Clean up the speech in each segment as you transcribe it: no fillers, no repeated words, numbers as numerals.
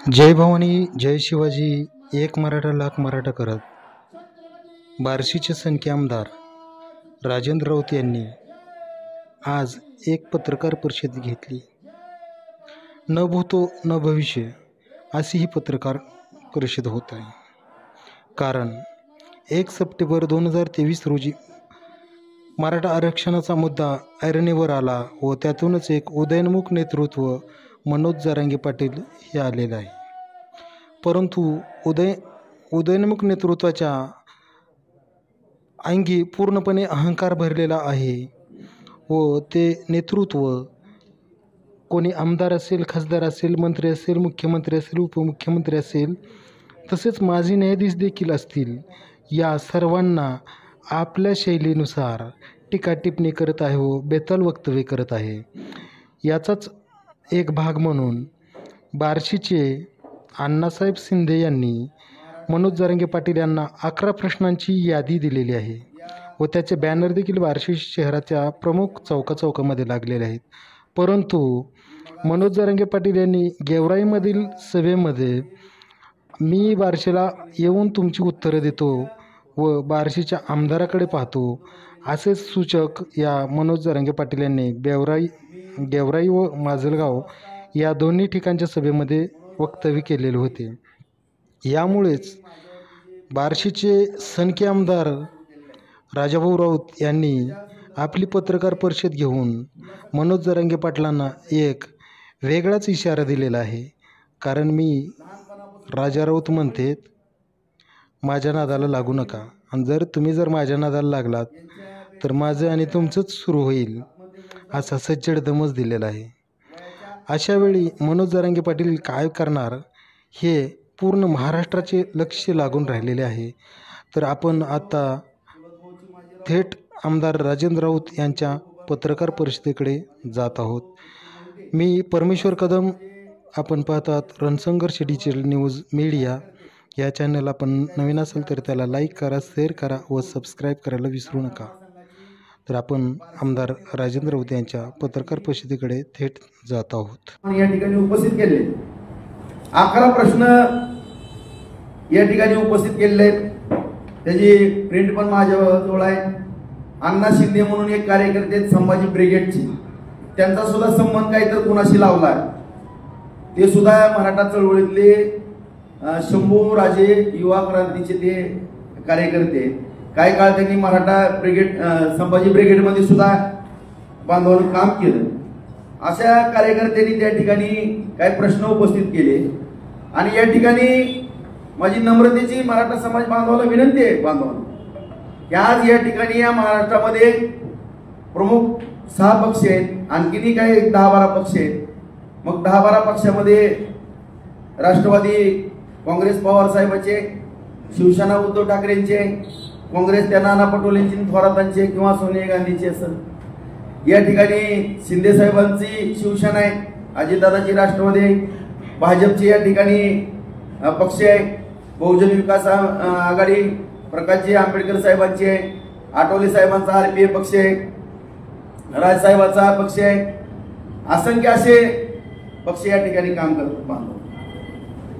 जय भवानी जय शिवाजी एक मराठा लाख मराठा करत बार्शीचे सनकी आमदार राजेंद्र राऊत यांनी आज एक पत्रकार परिषद घेतली। न भूतो न भविष्य अशी ही पत्रकार परिषद होत आहे। कारण 1 सप्टेंबर 2023 रोजी मराठा आरक्षणाचा मुद्दा ऐरणीवर आला व त्यातूनच एक उदयोन्मुख नेतृत्व मनोज जरांगे पाटील हे आलेले आहे। परंतु उदयोन्मुख नेतृत्वाच्या अंगी पूर्णपणे अहंकार भरलेला आहे व ते नेतृत्व कोणी आमदार असेल, खासदार असेल, मंत्री असेल, मुख्यमंत्री असेल, उपमुख्यमंत्री असेल, तसेच माजी न्यायाधीश देखील असतील, या सर्वांना आपल्या शैलीनुसार टीका टिप्पणी करत आहे व बेताल वक्तव्य करत आहे। याचाच एक भाग म्हणून बार्शीचे अण्णासाहेब शिंदे यांनी मनोज जरांगे पाटील यांना 11 प्रश्नांची यादी दिलेली आहे व त्याचे बॅनर देखील बार्शी शहराच्या प्रमुख चौकामध्ये लागलेले आहेत। परंतु मनोज जरांगे पाटील यांनी गेवराईमधील सभेमध्ये मी बार्शीला येऊन तुमची उत्तरं देतो व बार्शीच्या आमदाराकडे पाहतो असे सूचक या मनोज जरांगे पाटील यांनी गेवराई व माजलगाव या दोन्ही ठिकाणच्या सभेमध्ये वक्तव्य केलेले होते। यामुळेच बार्शीचे सनकी आमदार राजाभाऊ राऊत यांनी आपली पत्रकार परिषद घेऊन मनोज जरांगे पाटलांना एक वेगळाच इशारा दिलेला आहे। कारण मी राजा राऊत म्हणते माझ्या नादाला लागू नका, आणि जर माझ्या नादाला लागलात तर माझं आणि तुमचंच सुरू होईल असा सज्जड दमच दिलेला आहे। अशावेळी मनोज जरांगे पाटील काय करणार हे पूर्ण महाराष्ट्राचे लक्ष लागून राहिलेले आहे। तर आपण आता थेट आमदार राजेंद्र राऊत यांच्या पत्रकार परिषदेकडे जात आहोत। मी परमेश्वर कदम, आपण पाहतात रणसंघर्ष डिजिटल न्यूज मीडिया या चॅनल। आपण नवीन असेल तर त्याला लाईक करा, शेअर करा व सबस्क्राईब करायला विसरू नका। तर आपण आमदार राजेंद्र राऊत यांच्या पत्रकार परिषदेकडे थेट जात आहोत। या ठिकाणी उपस्थित केले 11 प्रश्न या ठिकाणी उपस्थित केलेले आहेत। त्याची प्रिंट पण माझ्याजवळ आहे। अण्णा शिंदे म्हणून एक कार्यकर्ते आहेत संभाजी ब्रिगेडचे, त्यांचा सुद्धा संबंध काहीतरी कुणाशी लावला, ते सुद्धा मराठा चळवळीतले शंभू राजे युवा क्रांतीचे ते कार्यकर्ते। काही काळ त्यांनी मराठा ब्रिगेड संभाजी ब्रिगेडमध्ये सुद्धा बांधवांनी काम केलं। अशा कार्यकर्त्यांनी त्या ठिकाणी काही प्रश्न उपस्थित केले आणि या ठिकाणी माझी नम्रतेची मराठा समाज बांधवाला विनंती आहे बांधवांना की आज या ठिकाणी या महाराष्ट्रामध्ये प्रमुख 6 पक्ष आहेत, आणखीनही काही 10-12 पक्ष आहेत। मग 10-12 पक्षामध्ये राष्ट्रवादी काँग्रेस पवार साहेबांचे, शिवसेना उद्धव ठाकरेंचे, काँग्रेस त्या नाना पटोलेंची, थोरातांचे किंवा सोनिया गांधीचे असेल, या ठिकाणी शिंदे साहेबांची शिवसेना आहे, अजितदादाची राष्ट्रवादी, भाजपची या ठिकाणी पक्ष आहे, बहुजन विकास आघाडी प्रकाशजी आंबेडकर साहेबांची आहे, आठवले साहेबांचा आरपीएफ पक्ष आहे, राजसाहेबांचा पक्ष आहे, असंख्य असे पक्ष या ठिकाणी काम करतात।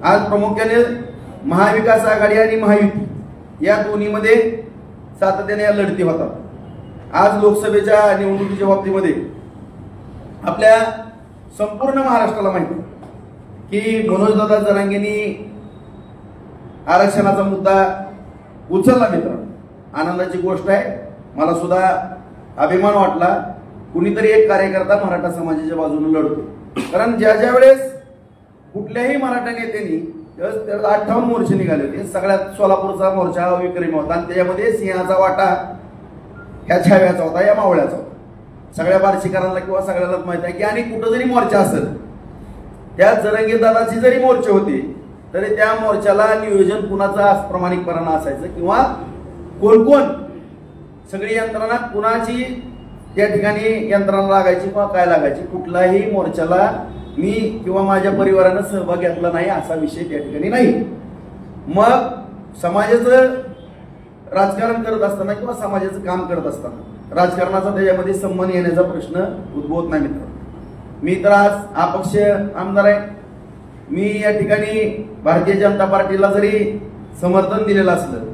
आज प्रामुख्याने महाविकास आघाडी आणि महायुती या दोन्हीमध्ये सातत्याने या लढती होतात। आज लोकसभेच्या निवडणुकीच्या बाबतीमध्ये आपल्या संपूर्ण महाराष्ट्राला माहिती की मनोजदादा जरांगेंनी आरक्षणाचा मुद्दा उचलला। मित्रांनो, आनंदाची गोष्ट आहे, मला सुद्धा अभिमान वाटला कुणीतरी एक कार्यकर्ता मराठा समाजाच्या बाजूने लढतो। कारण ज्या वेळेस कुठल्याही मराठा नेत्यांनी 58 मोर्चे निघाले होते, सगळ्यात सोलापूरचा मोर्चा विक्रमी होता आणि त्याच्यामध्ये सिंहाचा वाटा ह्या छाव्याचा होता, या मावळ्याचा होता। सगळ्या बार्शीकरांना किंवा सगळ्यांनाच माहित आहे की आणि कुठं जरी मोर्चा असेल, त्या जरांगे दादाची जरी मोर्चे होते तरी त्या मोर्चाला नियोजन कुणाचा प्रामाणिकपणा असायचं किंवा कोण सगळी यंत्रणा कुणाची त्या ठिकाणी यंत्रणा लागायची किंवा काय लागायची। कुठलाही मोर्चाला मी किंवा माझ्या परिवारानं सहभाग घेतला नाही असा विषय त्या ठिकाणी नाही। मग समाजाचं राजकारण करत असताना किंवा समाजाचं काम करत असताना राजकारणाचा त्याच्यामध्ये संबंध येण्याचा प्रश्न उद्भवत नाही। मित्र, मी तर आज अपक्ष आमदार आहे, मी या ठिकाणी भारतीय जनता पार्टीला जरी समर्थन दिलेलं असलं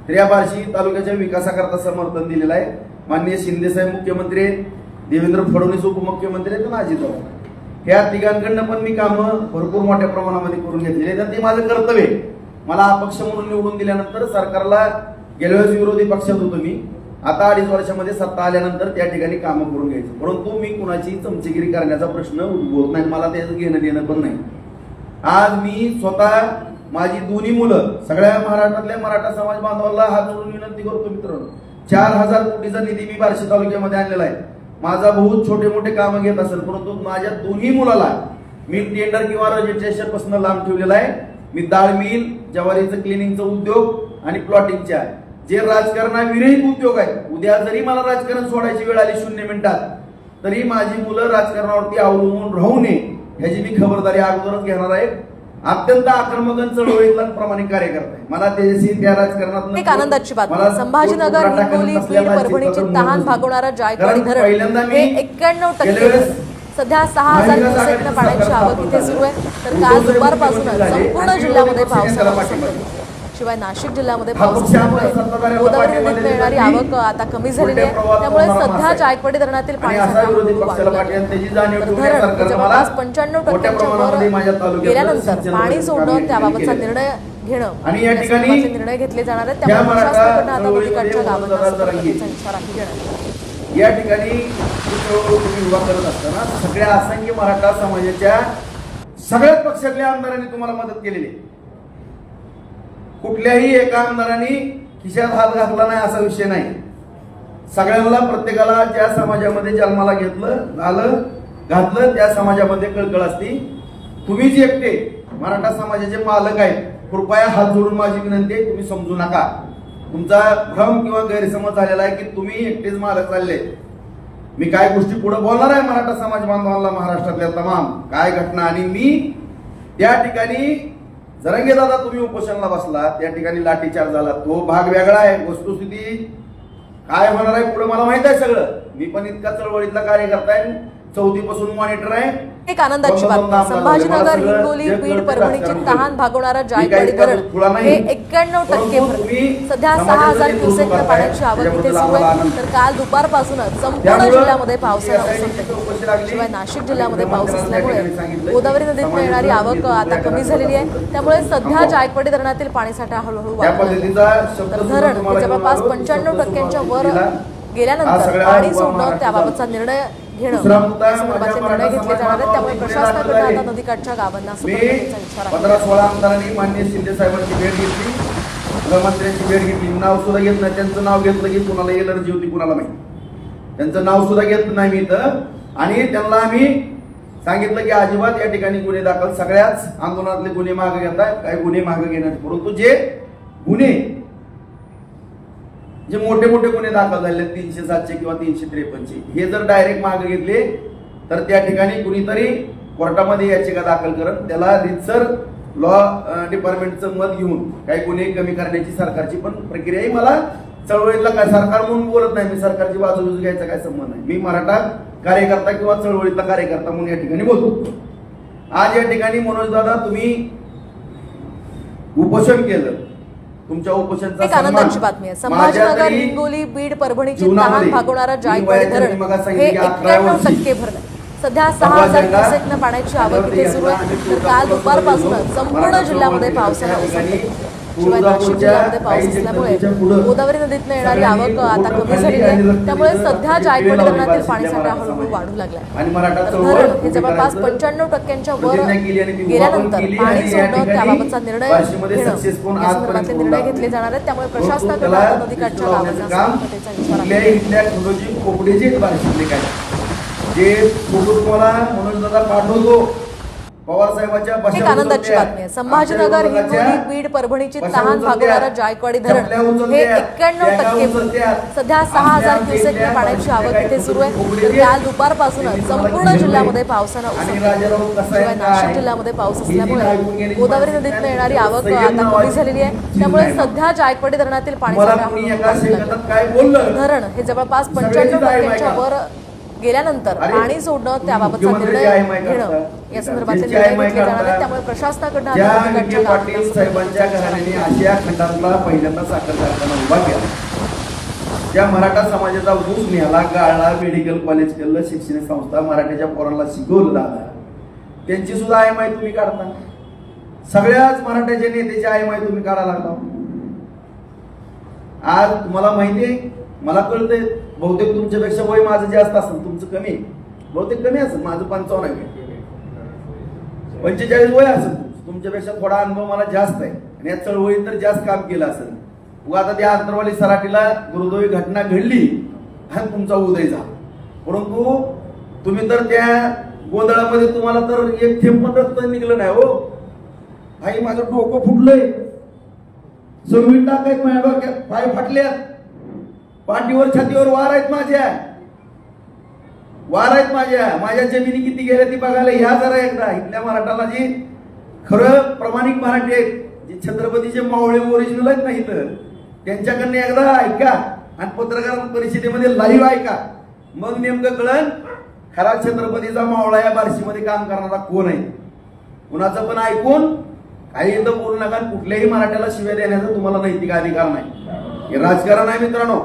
तरी या बार्शी तालुक्याच्या विकासाकरता समर्थन दिलेलं आहे. माननीय शिंदेसाहेब मुख्यमंत्री आहेत, देवेंद्र फडणवीस उपमुख्यमंत्री आहेत आणि अजित पवार ह्या तिघांकडनं पण मी कामं भरपूर मोठ्या प्रमाणामध्ये करून घेतलेली आहेत. ते माझं कर्तव्य आहे. मला अपक्ष म्हणून निवडून दिल्यानंतर सरकारला गेल्या वेळेस विरोधी पक्षात होतो मी, आता 2.5 वर्षामध्ये सत्ता आल्यानंतर त्या ठिकाणी कामं करून घ्यायची. परंतु मी कुणाची चमचेगिरी करण्याचा प्रश्न उद्भवत नाही, मला त्याचं घेणं देणं पण नाही. आज मी स्वतः माझी दोन्ही मुलं सगळ्या महाराष्ट्रातल्या मराठा समाज बांधवांना हात जोडून विनंती करतो मित्रांनो, 4,000 कोटीचा निधी मी बार्शी तालुक्यामध्ये आणलेला आहे. माझा भाऊ छोटे मोठे कामं घेत असेल, परंतु माझ्या दोन्ही मुलाला मी टेंडर किंवा रजिस्ट्रेशन पासून लांब ठेवलेला आहे. मी डाळ मिल, ज्वारीचं क्लिनिंगचं उद्योग आणि प्लॉटिंगच्या जे राजकारणाविरहित उद्योग आहे. उद्या जरी मला राजकारण सोडायची वेळ आली 0 मिनिटात तरी माझी मुलं राजकारणावरती अवलंबून राहू नये ह्याची मी खबरदारी अगोदरच घेणार आहे. अत्यंत आक्रमक चळवळीतला प्रामाणिक कार्यकर्ता आहे. मला त्याच्याशी त्या राजकारणात एक आनंदाची बातमी. संभाजीनगर, हिंगोली, बीड, परभणीची तहान भागवणारा जायकवाडी धरण हे 91% सध्या 6,000 क्युसेक्सनं पाण्याची आवक इथे सुरू आहे. तर काल दुपारपासूनच संपूर्ण जिल्ह्यामध्ये पावसाला उसळली. शिवाय नाशिक जिल्ह्यामध्ये पाऊस असल्यामुळे गोदावरी नदीत मिळणारी आवक आता कमी झालेली आहे. त्यामुळे सध्या जायकवाडी धरणातील पाणीसाठा धरण जवळपास 95%च्या वर गेल्यानंतर पाणी सोडणं त्याबाबतचा निर्णय घेणं निर्णय घेतले जाणार आहेत. त्यामुळे प्रशासनाकडून आता नदीकाठच्या गावांना सतर्कतेचा इशाराही देण्यात. या ठिकाणी उभा करत असताना सगळ्या असंख्य मराठा समाजाच्या सगळ्याच पक्षातल्या आमदारांनी तुम्हाला मदत केलेली आहे. कुठल्याही एका आमदारांनी खिशात हात घातला नाही असा विषय नाही. सगळ्यांना प्रत्येकाला ज्या समाजामध्ये जन्माला घातलं त्या समाजामध्ये कळकळ असती. तुम्ही जे एकटे मराठा समाजाचे मालक आहेत, कृपया हात जोडून माझी विनंती आहे, तुम्ही समजू नका. तुमचा भ्रम किंवा गैरसमज झालेला आहे की तुम्ही एकटेच मालक चालले. मी काय गोष्टी पुढे बोलणार आहे मराठा समाज बांधवांना, महाराष्ट्रातल्या तमाम काय घटना. आणि मी त्या ठिकाणी जरंगे दादा तुम्ही उपोषणाला बसला, त्या ठिकाणी लाठीचार्ज झाला, तो भाग वेगळा आहे. वस्तुस्थिती काय होणार आहे पुढे मला माहित आहे सगळं. मी पण इतका चळवळीतला कार्यकर्ता आहे, 4थी पासून मॉनिटर आहे. एक आनंदाची बातमी. संभाजीनगर, हिंगोली, बीड, परभणीची तहान भागवणारा जायकवाडी धरण हे 91% भरले. सध्या 6,000 क्युसेक्सनं पाण्याची आवक इथे सुरू आहे. तर काल दुपारपासूनच संपूर्ण जिल्ह्यामध्ये पावसाला उसळली. शिवाय नाशिक जिल्ह्यामध्ये पाऊस असल्यामुळे गोदावरी नदीत मिळणारी आवक आता कमी झालेली आहे. त्यामुळे सध्या जायकवाडी धरणातील पाणीसाठा हळूहळू वाढला. तर धरण हे जवळपास 95%च्या वर गेल्यानंतर पाणी सोडणं त्याबाबतचा निर्णय घेणं यासंदर्भातले निर्णय घेतले जाणार आहेत. त्यामुळे प्रशासनाकडून आता नदीकाठच्या गावांना सतर्कतेचा इशारा. 15-16 आमदारांनी माननीय शिंदे साहेबांची भेट घेतली, गृहमंत्र्यांची भेट घेतली. नाव सुद्धा घेत नाही. त्यांचं नाव घेतलं की कुणाला एलर्जी होती कुणाला माहिती. त्यांचं नाव सुद्धा घेत नाही मी इथं. आणि त्यांना आम्ही सांगितलं की अजिबात या ठिकाणी गुन्हे दाखल, सगळ्याच आंदोलनातले गुन्हे मागे घेताय, काही गुन्हे मागे घेण्याचे. परंतु जे गुन्हे जे मोठे मोठे गुन्हे दाखल झाले 307 किंवा 353 हे जर डायरेक्ट मागे घेतले तर त्या ठिकाणी कुणीतरी कोर्टामध्ये याचिका दाखल करत त्याला रितसर लॉ डिपार्टमेंटचं मत घेऊन काही गुन्हे कमी करण्याची सरकारची पण प्रक्रिया आहे. मला चळवळीतला काय सरकार म्हणून बोलत नाही मी, सरकारची बाजू घ्यायचा काय संबंध नाही. मी मराठा कार्यकर्ता किंवा चळवळीतला कार्यकर्ता म्हणून या ठिकाणी बोलतो. आज या ठिकाणी मनोज दादा तुम्ही उपोषण केलं, तुमच्या उपोषणाचा एक आनंदाची बातमी आहे. संभाजीनगर, हिंगोली, बीड, परभणीची तहान भागवणारा जायकवाडी धरण हे 91% भरलं. सध्या 6,000 क्युसेक्सनं पाण्याची आवक इथे सुरू आहे. तर काल दुपारपासूनच संपूर्ण जिल्ह्यामध्ये पावसाला उसळली. शिवाय नाशिक जिल्ह्यामध्ये पाऊस असल्यामुळे गोदावरी नदीत येणारी आवक आता कमी झालेली आहे. त्यामुळे सध्या जायकवाडी धरणातील पाणीसाठा हळूहळू वाढू लागलाय. धरण हे जवळपास 95%च्या वर गेल्यानंतर पाणी सोडणं त्याबाबतचा निर्णय घेणं यासंदर्भातले निर्णय घेतले जाणार आहेत. त्यामुळे प्रशासनाकडून आता नदीकाठच्या गावांना सतर्कतेचा इशारा. जे फोटो तुम्हाला मनोज दादा पाठवतो पवार साहेबांच्या. एक आनंदाची बातमी आहे. संभाजीनगर, हिंगोली, बीड, परभणीची तहान भागवणारा जायकवाडी धरण हे 91% भरले. सध्या 6,000 क्युसेक्सनं पाण्याची आवक इथे सुरू आहे. तर काल दुपारपासूनच संपूर्ण जिल्ह्यामध्ये पावसानं उसळली. शिवाय नाशिक जिल्ह्यामध्ये पाऊस असल्यामुळे गोदावरी नदीत येणारी आवक आता कमी झालेली आहे. त्यामुळे सध्या जायकवाडी धरणातील पाणीसाठा हळूहळू वाढू लागला. धरण हे जवळपास 95%च्या वर गेल्यानंतर अरे, पाणी सोडणं त्याबाबतचा मुख्यमंत्री निर्णय आहे माय घेणं करता. या संदर्भातले ज्यांची निर्णय आहे माय घेतले जाणार करता. आहेत. त्यामुळे प्रशासनाकडनं ज्या आता नागरिकांच्या विखे पाटील गावात साहेबांच्या घराण्याने आशिया खंडातला पहिल्यांदा साखर कारखाना उभा केला, ज्या मराठा समाजाचा ऊस निघाला, गाळला, मेडिकल कॉलेज केलं, शैक्षणिक संस्था मराठीच्या पोरांना शिकवलं दादा, त्यांची सुद्धा आहे माय तुम्ही काढता. सगळ्याच मराठ्याच्या नेत्याची आहे माय तुम्ही काढायला लागला. आज तुम्हाला माहिती आहे, मला कळतंय बहुतेक तुमच्यापेक्षा वय माझं जास्त असेल, तुमचं कमी आहे, बहुतेक कमी असेल, माझं 55 आहे, 45 वय असेल, तुमच्यापेक्षा थोडा अनुभव मला जास्त आहे आणि या चळवळीत तर जास्त काम केलं असेल. व आता त्या आंतरवाली सराटीला दुर्दैवी घटना घडली आणि तुमचा उदय झाला, परंतु तुम्ही तर त्या गोंधळामध्ये तुम्हाला तर एक थेंब पण रक्त निघलं नाही. हो भाई, माझं डोकं फुटलंय, समिट टाकायत माझ्या डोक्यात, पाय फाटल्यात, पाठीवर छातीवर वार आहेत माझ्या जमिनी किती गेल्या ती बघायला ह्या जरा एकदा. इथल्या मराठाला जी खरं प्रामाणिक मराठी आहेत, जे छत्रपतीचे मावळे ओरिजिनल आहेत ना इथं, त्यांच्याकडनं एकदा ऐका आणि पत्रकार परिषदेमध्ये लाईव्ह ऐका, मग नेमकं कळण खरा छत्रपतीचा मावळा या बार्शीमध्ये काम करणारा कोण आहे. कुणाचं पण ऐकून काही इथं बोलू नका. कुठल्याही मराठ्याला शिव्या देण्याचा तुम्हाला नैतिक अधिकार नाही. हे राजकारण आहे मित्रांनो.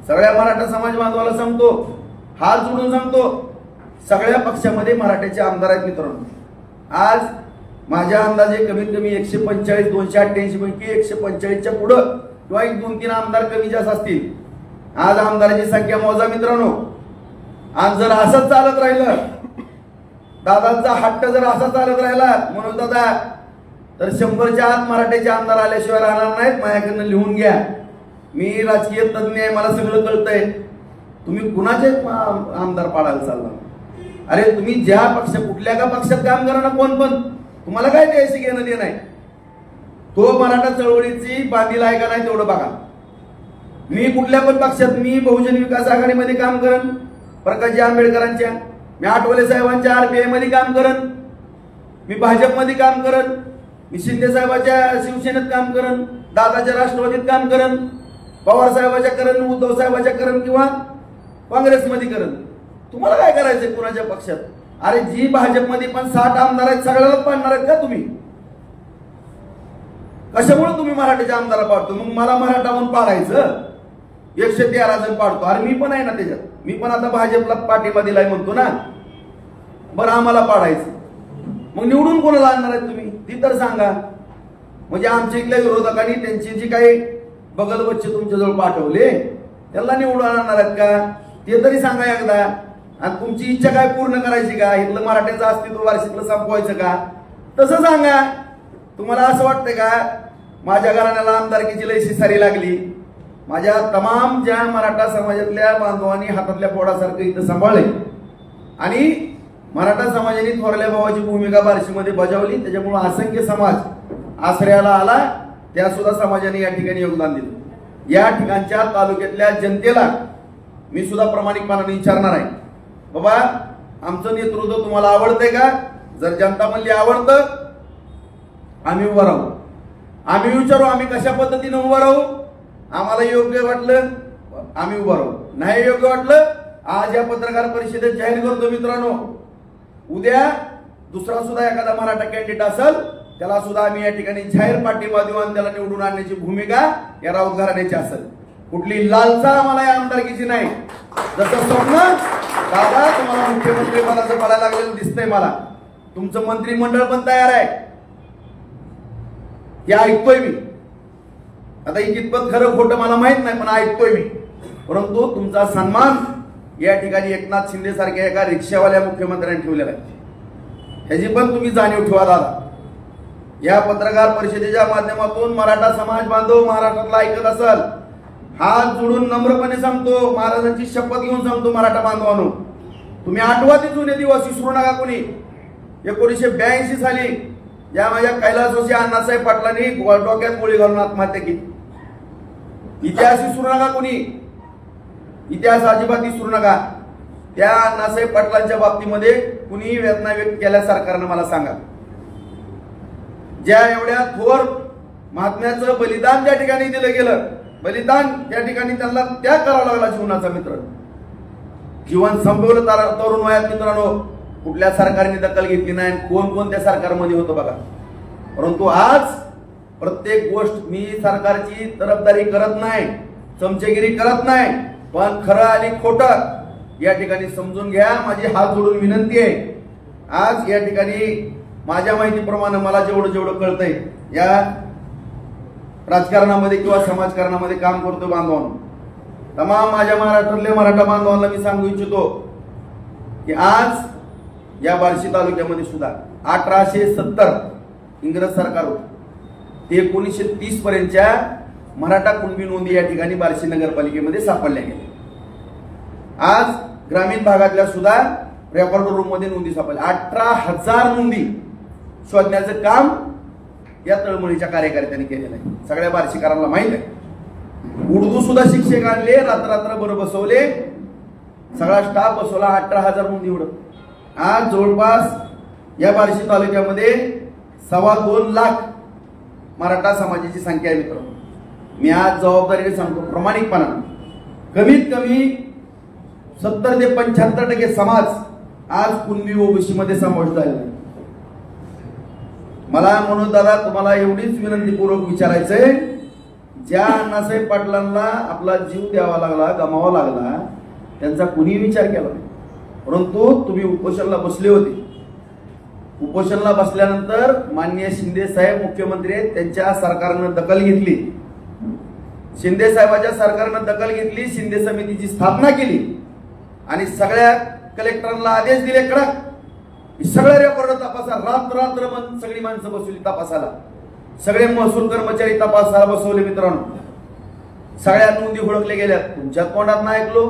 सगळ्या मराठा समाज बांधवाला सांगतो, हात जोडून सांगतो, सगळ्या पक्षामध्ये मराठ्याचे आमदार आहेत मित्रांनो. आज माझ्या अंदाजे कमीत कमी 145 288 पैकी 145च्या पुढं किंवा 1-2-3 आमदार कमी जास्त असतील. आज आमदाराची संख्या मोजा मित्रांनो. आज जर असंच चालत राहिलं, दादांचा हट्ट जर असा चालत राहिला म्हणून दादा, तर 100च्या आत मराठ्याचे आमदार आल्याशिवाय राहणार नाहीत. माझ्याकडनं लिहून घ्या. मी राजकीय तज्ञ आहे, मला सगळं कळतंय. तुम्ही कुणाचे आमदार पाडायला चालला? अरे तुम्ही ज्या पक्ष, कुठल्या का पक्षात काम करा ना, कोण पण, तुम्हाला काय द्यायचं घेणं देणं आहे? तो मराठा चळवळीची बांधील आहे का नाही तेवढं बघा. मी कुठल्या पण पक्षात, मी बहुजन विकास आघाडीमध्ये काम करन, प्रकाशजी आंबेडकरांच्या, मी आठवले साहेबांच्या RPI मध्ये काम करन, मी भाजपमध्ये काम करन, मी शिंदे साहेबांच्या शिवसेनेत काम करन, दादाच्या राष्ट्रवादीत काम करन, पवार साहेबाच्या करन, उद्धव साहेबाच्या करन किंवा काँग्रेसमध्ये करन. तुम्हाला काय करायचंय कुणाच्या पक्षात? अरे जी भाजपमध्ये पण 60 आमदार आहेत, सगळ्यालाच पाडणार आहेत का तुम्ही? कशामुळे तुम्ही मराठ्याच्या आमदाराला पाडतो? मग मला मराठा म्हणून पाडायचं, 113 जण पाडतो. अरे मी पण आहे ना त्याच्यात, मी पण आता भाजपला पाठिंबा दिलाय म्हणतो ना. बरं आम्हाला पाडायचं, मग निवडून कोणाला आणणार आहेत तुम्ही? ती तर सांगा. म्हणजे आमच्या इथल्या विरोधकांनी त्यांची जी काही बगल बच्चे तुमच्याजवळ पाठवले त्याला निवडून आणणार आहेत का? ते तरी सांगा एकदा. आणि तुमची इच्छा काय पूर्ण करायची का? इथलं मराठ्याचं अस्तित्व वार्षिकला संपवायचं का? तसं सांगा. तुम्हाला असं वाटतंय का माझ्या घराण्याला आमदारकीची लय शिसारी लागली? माझ्या तमाम ज्या मराठा समाजातल्या बांधवांनी हातातल्या पोडासारखं इथं सांभाळले आणि मराठा समाजाने थोरल्या भावाची भूमिका बार्शीमध्ये बजावली, त्याच्यामुळे असंख्य समाज आश्रयाला आला. त्या सुद्धा समाजाने या ठिकाणी योगदान दिलं. या ठिकाणच्या तालुक्यातल्या जनतेला मी सुद्धा प्रामाणिकपणाने विचारणार आहे, बाबा आमचं नेतृत्व तुम्हाला आवडतंय का? जर जनता म्हणली आवडतं, आम्ही उभं राहू. आम्ही विचारू आम्ही कशा पद्धतीने उभं राहू. आम्हाला योग्य वाटलं आम्ही उभं राहू, नाही योग्य वाटलं आज या पत्रकार परिषदेत जाहीर करतो मित्रांनो. उद्या दुसरा सुद्धा एखादा मराठा कॅन्डिडेट असेल त्याला सुद्धा आम्ही या ठिकाणी जाहीर पाठिंबा देऊ आणि त्याला निवडून आणण्याची भूमिका या राऊत घराण्याची असेल. कुठली लालसा आम्हाला या आमदारकीची नाही. जसं स्वप्न दादा तुम्हाला मुख्यमंत्री पदाचं पडायला लागलेलं दिसतंय मला, तुमचं मंत्रिमंडळ पण तयार आहे हे ऐकतोय मी. आता ही कितपत खरं खोटं मला माहित नाही, पण ऐकतोय मी. परंतु तुमचा सन्मान या ठिकाणी एकनाथ शिंदे सारख्या एका रिक्षावाल्या मुख्यमंत्र्यांनी ठेवलेला आहे, ह्याची पण तुम्ही जाणीव ठेवा दादा. या पत्रकार परिषदेच्या माध्यमातून मराठा समाज बांधव महाराष्ट्रातला ऐकत असाल, हात जोडून नम्रपणे सांगतो, महाराजांची शपथ घेऊन सांगतो मराठा बांधवांनो, तुम्ही आठवा ते जुने दिवस विसरू नका. कोणी 1982 साली या माझ्या कैलासवासी अण्णासाहेब पाटलांनी डोक्यात गोळी घालून आत्महत्या केली. इतिहास विसरू नका कोणी, इतिहास अजिबात विसरू नका. त्या अण्णासाहेब पाटलांच्या बाबतीमध्ये कुणी वेदना व्यक्त केल्या सरकारनं मला सांगा. ज्या एवढ्या थोर महात्म्याचं बलिदान त्या ठिकाणी दिलं गेलं, बलिदान त्या ठिकाणी त्यांना त्याग करावा लागला जीवनाचा मित्र. जीवन संपवलं तरुण वयात मित्रांनो. कुठल्या सरकारने दखल घेतली नाही, कोणत्या सरकारमध्ये होतं बघा. परंतु आज प्रत्येक गोष्ट मी सरकारची तरफदारी करत नाही, चमचेगिरी करत नाही, पण खरं आणि खोटं या ठिकाणी समजून घ्या. माझी हात जोडून विनंती आहे. आज या ठिकाणी माझ्या माहितीप्रमाणे मला जेवढं कळतंय या राजकारणामध्ये किंवा समाजकारणामध्ये काम करतो बांधवांनो, तमाम माझ्या महाराष्ट्रातल्या मराठा बांधवांना मी सांगू इच्छितो की आज या बार्शी तालुक्यामध्ये सुद्धा 1870 इंग्रज सरकार होतं, ते 1930 पर्यंतच्या मराठा कुणबी नोंदी या ठिकाणी बार्शी नगरपालिकेमध्ये सापडल्या गेल्या. आज ग्रामीण भागातल्या सुद्धा रेकॉर्ड रूम मध्ये नोंदी सापडल्या. 18,000 नोंदी शोधण्याचं काम या तळमळीच्या कार्यकर्त्यांनी केलेलं आहे. सगळ्या बार्शीकरांना माहित आहे. उर्दू सुद्धा शिक्षक आणले, रात्र बसवले, सगळा स्टाफ बसवला. 18,000 नोंदी एवढं. आज जवळपास या बार्शी तालुक्यामध्ये 2.25 लाख मराठा समाजाची संख्या आहे मित्रांनो. मी आज जबाबदारीने सांगतो प्रामाणिकपणाने, कमीत कमी 70 ते 75% समाज आज कुणबी ओबीसी मध्ये समावेश झालेला आहे. मला म्हणून दादा तुम्हाला एवढीच विनंतीपूर्वक विचारायचंय, ज्या अण्णासाहेब पाटलांना आपला जीव द्यावा लागला, गमावा लागला, त्यांचा कुणी विचार केला नाही. परंतु तुम्ही उपोषणाला बसले होते. उपोषणाला बसल्यानंतर माननीय शिंदे साहेब मुख्यमंत्री आहेत, त्यांच्या सरकारनं दखल घेतली. शिंदे साहेबांच्या सरकारनं दखल घेतली, शिंदे समितीची स्थापना केली आणि सगळ्या कलेक्टरांना आदेश दिले कडक, सगळे रेकॉर्ड तपासा. रात्र सगळी माणसं बसवली तपासाला, सगळे महसूल कर्मचारी तपासाला बसवले मित्रांनो. सगळ्या नोंदी ओळखल्या गेल्या. तुमच्या तोंडात नाही ऐकलो.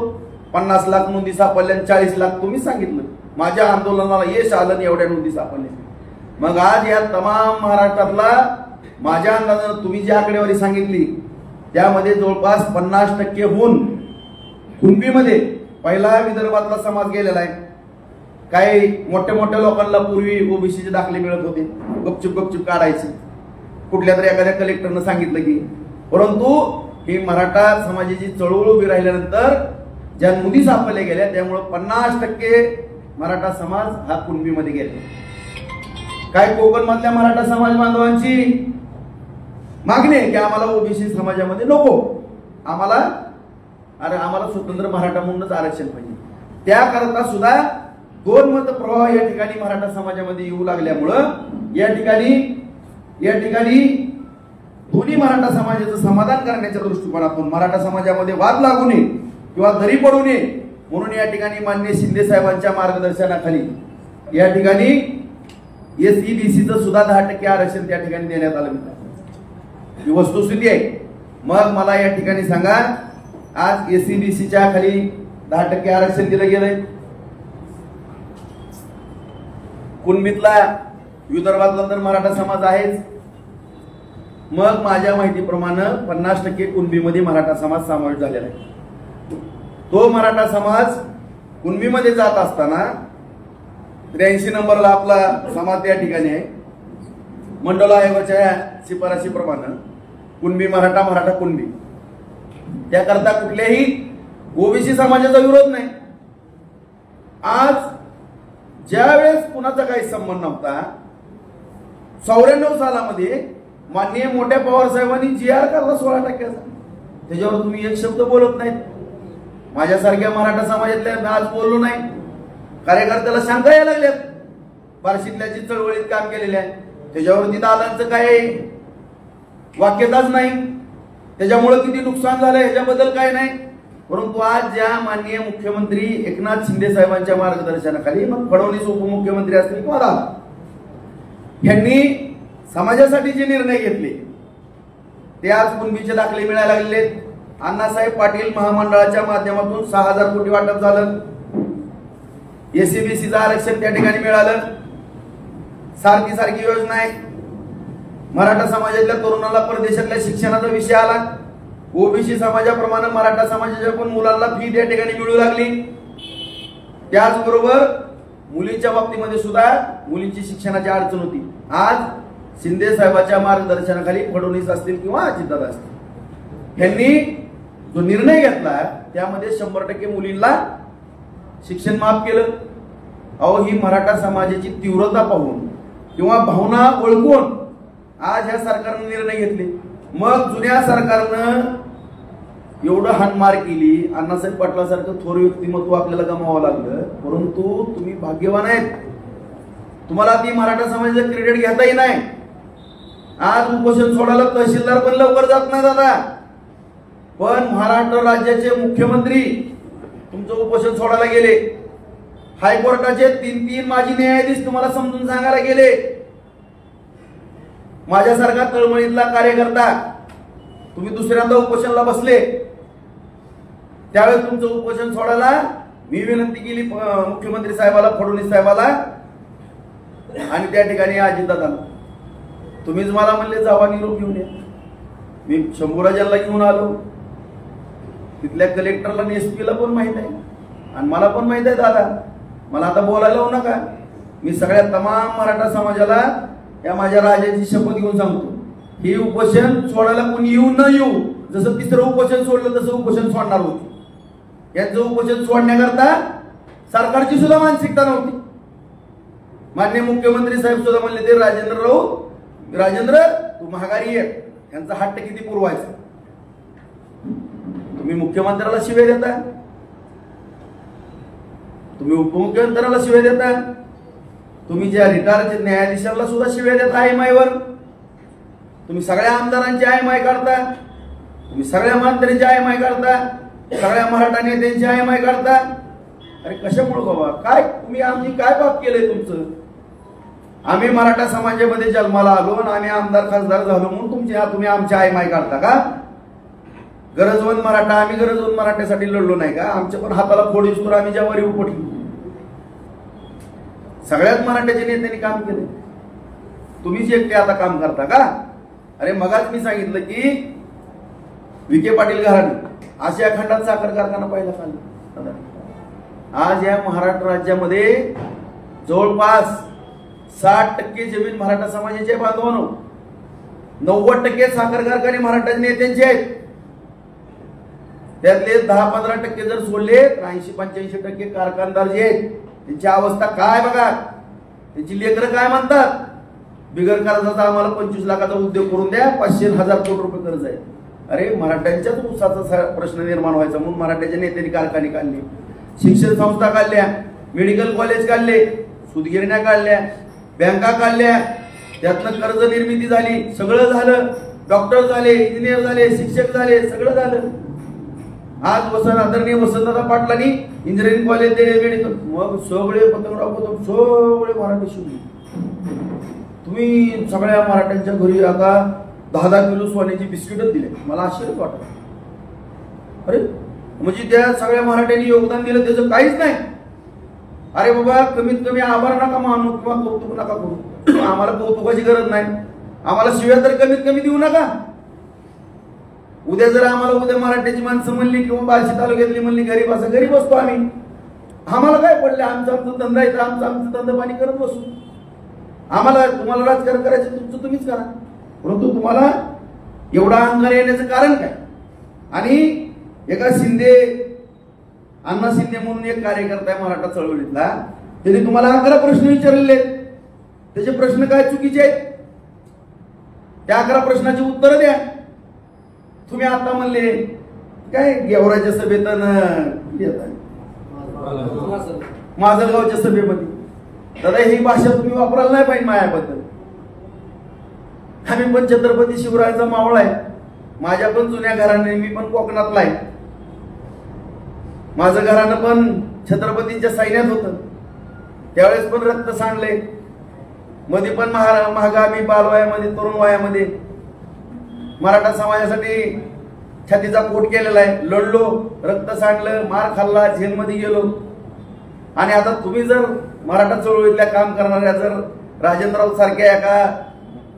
50 लाख नोंदी सापडल्या, 40 लाख तुम्ही सांगितलं. माझ्या आंदोलनाला यश आलं, एवढ्या नोंदी सापडल्या. मग आज या तमाम महाराष्ट्रातला माझ्या अंदाजानं तुम्ही जी आकडेवारी सांगितली त्यामध्ये जवळपास 50%हून कुणबीमध्ये पहिला विदर्भातला समाज गेलेला आहे. काही मोठ्या लोकांना पूर्वी ओबीसीचे दाखले मिळत होते, गपचूप काढायचे. कुठल्या तरी एखाद्या कलेक्टरनं सांगितलं की. परंतु ही मराठा समाजाची चळवळ उभी राहिल्यानंतर ज्या नोंदी सापडल्या गेल्या त्यामुळे 50% मराठा समाज हा कुणबीमध्ये गेला. काय कोकण मधल्या मराठा समाज बांधवांची मागणी आहे की आम्हाला ओबीसी समाजामध्ये नको, आम्हाला स्वतंत्र मराठा म्हणूनच आरक्षण पाहिजे. त्याकरता सुद्धा 2 मत प्रवाह या ठिकाणी मराठा समाजामध्ये येऊ लागल्यामुळं या ठिकाणी दोन्ही मराठा समाजाचं समाधान करण्याच्या दृष्टिकोनातून मराठा समाजामध्ये वाद लागू नये किंवा दरी पडू नये म्हणून या ठिकाणी माननीय शिंदे साहेबांच्या मार्गदर्शनाखाली या ठिकाणी एसईबीसीचं सुद्धा 10% आरक्षण त्या ठिकाणी देण्यात आलं. ही वस्तुस्थिती आहे. मग मला या ठिकाणी सांगा, आज एसईबीसीच्या खाली 10% आरक्षण दिलं गेलंय. कुणबीतला विदर्भातला तर मराठा समाज आहेच. मग माझ्या माहितीप्रमाणे 50% कुणबीमध्ये मराठा समाज समावेश झालेला आहे. तो मराठा समाज कुणबीमध्ये जात असताना 83 नंबरला आपला समाज त्या ठिकाणी आहे. मंडल आयोगाच्या शिफारशीप्रमाणे कुणबी मराठा कुणबी, त्याकरता कुठल्याही ओबीसी समाजाचा विरोध नाही. आज ज्यावेळेस कुणाचा काही संबंध नव्हता, 94 सालामध्ये माननीय मोठ्या पवार साहेबांनी GR काढला 16%चा. त्याच्यावर तुम्ही एक शब्द बोलत नाहीत. माझ्यासारख्या मराठा समाजातल्या आज बोललो नाही. कार्यकर्त्याला शंका यायला लागल्यात. बार्शीतल्याची चळवळीत काम केलेले आहे त्याच्यावरती दादांचं काय वाक्यताच नाही. त्याच्यामुळे किती नुकसान झालं ह्याच्याबद्दल काय नाही. परंतु आज ज्या माननीय मुख्यमंत्री एकनाथ शिंदे साहेबांच्या मार्गदर्शनाखाली, मग फडणवीस उपमुख्यमंत्री असतील किंवा दादा, यांनी समाजासाठी जे निर्णय घेतले ते आज कुणबीचे दाखले मिळायला लागले. अण्णासाहेब पाटील महामंडळाच्या माध्यमातून 6,000 कोटी वाटप झालं. एसईबीसीचं आरक्षण त्या ठिकाणी मिळालं. सारखी योजना आहे. मराठा समाजातल्या तरुणाला परदेशातल्या शिक्षणाचा विषय आला. ओबीसी समाजाप्रमाणे मराठा समाजाच्या पण मुलांना फी त्या ठिकाणी मिळू लागली. त्याचबरोबर मुलींच्या बाबतीमध्ये सुद्धा मुलींची शिक्षणाची अडचण होती. आज शिंदे साहेबांच्या मार्गदर्शनाखाली फडणवीस असतील किंवा अजितदादा असतील, यांनी जो निर्णय घेतला त्यामध्ये 100% मुलींना शिक्षण माफ केलं. अहो, ही मराठा समाजाची तीव्रता पाहून किंवा भावना ओळखून आज ह्या सरकारने निर्णय घेतले. मग जुन्या सरकारनं एवढं हाणमार केली, अण्णासाहेब पाटलासारखं थोर व्यक्तिमत्व आपल्याला गमावं लागलं. परंतु तुम्ही भाग्यवान आहेत, तुम्हाला ती मराठा समाजाचं क्रेडिट घेताही नाही. आज उपोषण सोडायला तहसीलदार पण लवकर जात नाही दादा, पण महाराष्ट्र राज्याचे मुख्यमंत्री तुमचं उपोषण सोडायला गेले. हायकोर्टाचे 3 माजी न्यायाधीश तुम्हाला समजून सांगायला गेले. माझ्यासारखा तळमळीतला कार्यकर्ता तुम्ही दुसऱ्यांदा उपोषणाला बसले, त्यावेळेस तुमचं उपोषण सोडायला मी विनंती केली मुख्यमंत्री साहेबाला, फडणवीस साहेबाला, आणि त्या ठिकाणी अजितदादांना. तुम्हीच मला म्हणले जावा निरोप घेऊन या. मी शंभूराजांना घेऊन आलो, तिथल्या कलेक्टरला आणि एसपीला पण माहित आहे आणि मला पण माहित आहे दादा. मला आता बोलायला होऊ नका. मी सगळ्या तमाम मराठा समाजाला या माझ्या राजाची शपथ घेऊन सांगतो, हे उपोषण सोडायला कोणी येऊ न येऊ, जसं तिसरं उपोषण सोडलं तसं उपोषण सोडणार होते. यांचं उपोषण सोडण्याकरता सरकारची सुद्धा मानसिकता नव्हती. माननीय मुख्यमंत्री साहेब सुद्धा म्हणले ते राजेंद्र तू महागारी आहे, यांचा हट्ट किती पुरवायचा. तुम्ही मुख्यमंत्र्याला शिव्या देता, तुम्ही उपमुख्यमंत्र्याला शिव्या देता, तुम्ही ज्या रिटायरच्या न्यायाधीशाला सुद्धा शिव्या देता आयमाईवर. तुम्ही सगळ्या आमदारांची आयमाई काढता, तुम्ही सगळ्या मंत्र्यांची आयमाई काढता, सगळ्या मराठा नेत्यांची आयमाई काढता. अरे कशामुळे बाबा, काय तुम्ही आम्ही काय पाप केलंय तुमचं? आम्ही मराठा समाजामध्ये जन्माला आलो आणि आम्ही आमदार खासदार झालो म्हणून तुम्ही आमची आयमाई काढता का? गरजवंत मराठा, आम्ही गरजवंत मराठ्यासाठी लढलो नाही का? आमच्या पण हाताला फोड येऊस तर आम्ही ज्यावर उपटलो. सगळ्याच मराठ्याच्या नेत्यांनी काम केले, तुम्हीच एकटे आता काम करता का? अरे मगाच मी सांगितलं की विखे पाटील घराणे आशिया खंडात साखर कारखाना पहिला चालला. आज या महाराष्ट्र राज्यामध्ये जवळपास 60% जमीन मराठा समाजाचे बांधवांनो, 90% साखर कारखाने मराठा नेत्यांचे आहेत. त्यातले 10-15% जर सोडले तर 80-85% कारखानदार जे आहेत त्यांची अवस्था काय बघा. त्यांची लेकरं काय म्हणतात, बिगर कर्जाचा आम्हाला 25 लाखाचा उद्योग करून द्या, 500-1000 कोटी रुपये कर्ज आहे. अरे मराठ्यांच्याच ऊसाचा प्रश्न निर्माण व्हायचा म्हणून मराठ्याच्या नेत्यांनी कारखाने काढले, शिक्षण संस्था काढल्या, मेडिकल कॉलेज काढले, सूतगिरण्या काढल्या, बँका काढल्या, त्यातनं कर्ज निर्मिती झाली, सगळं झालं. डॉक्टर झाले, इंजिनियर झाले, शिक्षक झाले, सगळं झालं. आज आदरणीय वसंतदादा पाटलांनी इंजिनिअरिंग कॉलेज दिले, मेडिकल, मग सगळे पतंगराव सगळे मराठी शिकले. तुम्ही सगळ्या मराठ्यांच्या घरी आता 10-10 किलो सोन्याची बिस्किटच दिले. मला आश्चर्यच वाटलं. अरे म्हणजे त्या सगळ्या मराठ्यांनी योगदान दिलं त्याचं काहीच नाही. अरे बाबा कमीत कमी आभार नका मानू किंवा कौतुक नका करू. आम्हाला कौतुकाची गरज नाही, आम्हाला शिव्या तर कमीत कमी देऊ नका. उद्या जर आम्हाला मराठ्याची माणसं म्हणली किंवा बार्शी तालुक्यातली म्हणली गरीब असं, गरीब असतो आम्ही. आम्हाला काय पडले, आमचा धंदा आहे, आमचं धंदा पाणी करत बसू. आम्हाला तुम्हाला राजकारण करायचं तुमचं तुम्हीच करा, परंतु तुम्हाला एवढा अहंकार येण्याचं कारण काय? आणि एका अण्णा शिंदे म्हणून एक कार्यकर्ता आहे मराठा चळवळीतला, त्यांनी तुम्हाला 11 प्रश्न विचारलेले. त्याचे प्रश्न काय चुकीचे आहेत, त्या 11 प्रश्नाची उत्तरं द्या. तुम्ही आता म्हणले काय गेवराच्या सभेत माजलगावच्या सभेमध्ये, दादा ही भाषा तुम्ही वापरायला नाही पाहिजे माझ्याबद्दल. आम्ही पण छत्रपती शिवरायांचा मावळा आहे, माझ्या पण जुन्या घराने, मी पण कोकणातला आहे. माझं घरानं पण छत्रपतींच्या सैन्यात होतं, त्यावेळेस पण रक्त सांडले. मध्ये पण महागा मी बालवयामध्ये तरुण वयामध्ये मराठा समाजासाठी छातीचा पोट केलेला आहे, लढलो, रक्त सांडलं, मार खाल्ला, जेलमध्ये गेलो. आणि आता तुम्ही जर मराठा चळवळीतल्या काम करणाऱ्या जर राजेंद्रराव सारख्या एका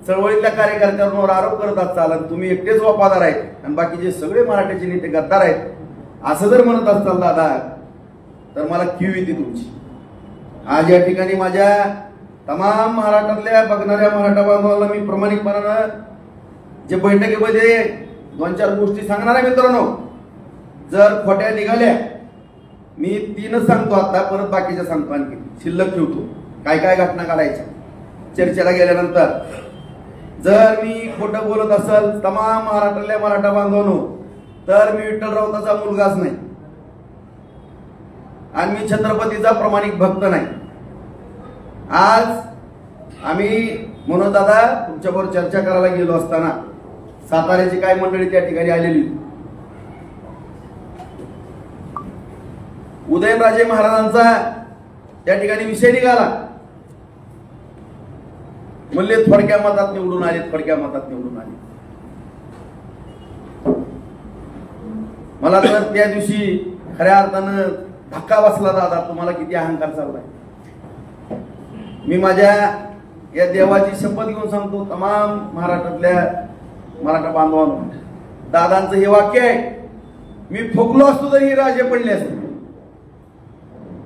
चळवळीतल्या कार्यकर्त्यांवर आरोप करत असाल आणि तुम्ही एकटेच वफादार आहेत आणि बाकीचे सगळे मराठ्याचे नेते गद्दार आहेत असं जर म्हणत असताल दादा, तर मला कीव येते तुमची. आज या ठिकाणी माझ्या तमाम महाराष्ट्रातल्या बघणाऱ्या मराठा बांधवांना मी प्रामाणिकपणानं जे बैठकीमध्ये 2-4 गोष्टी सांगणार आहे मित्रांनो. जर खोट्या निघाल्या मी 3च सांगतो आता, परत बाकीच्या सांगतो, आणखी शिल्लक ठेवतो काय काय घटना काढायच्या चर्चेला गेल्यानंतर. जर मी खोटं बोलत असेल तमाम महाराष्ट्रातल्या मराठा बांधवांनो, तर मी विठ्ठल राऊताचा मुलगाच नाही आणि मी छत्रपतीचा प्रामाणिक भक्त नाही. आज आम्ही म्हणून दादा तुमच्याबरोबर चर्चा करायला गेलो असताना साताऱ्याची काय मंडळी त्या ठिकाणी आलेली, उदयनराजे महाराजांचा त्या ठिकाणी विषय निघाला. म्हणले थोडक्या मतात निवडून आले, थोडक्या मतात निवडून आले. मला तर त्या दिवशी खऱ्या अर्थानं धक्का बसला. दादा तुम्हाला किती अहंकार चाललाय. मी माझ्या या देवाची शपथ घेऊन सांगतो तमाम महाराष्ट्रातल्या मराठा बांधवांनो, दादांचं हे वाक्य आहे, मी फुकलो असतो तरी हे राजे पडले असते,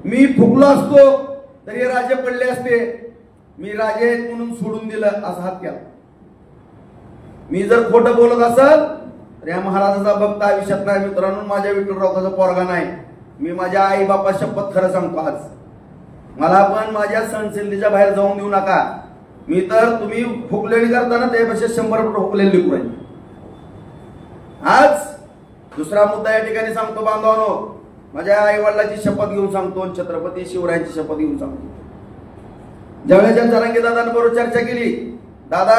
मी फुकलो असतो तरी हे राजे पडले असते, मी राजे म्हणून सोडून दिलं असा हात केला. मी जर खोटं बोलत असेल तर या महाराजाचा भक्त आयुष्यात नाही. मित्रांनो, माझ्या विठ्ठलरावचा पोरगा नाही, मी माझ्या आई बापा शपथ खरं सांगतो. आज मला पण माझ्या सहनशीलतेच्या बाहेर जाऊन देऊ नका. मी तर तुम्ही फुकलेली करताना त्यापेक्षा 100 फुकलेली लिखू आहे. आज दुसरा मुद्दा या ठिकाणी सांगतो बांधवांनो, माझ्या आई वडिलांची शपथ घेऊन सांगतो, छत्रपती शिवरायांची शपथ घेऊन सांगतो. ज्यावेळेच्या जरांगे दादांबरोबर चर्चा केली, दादा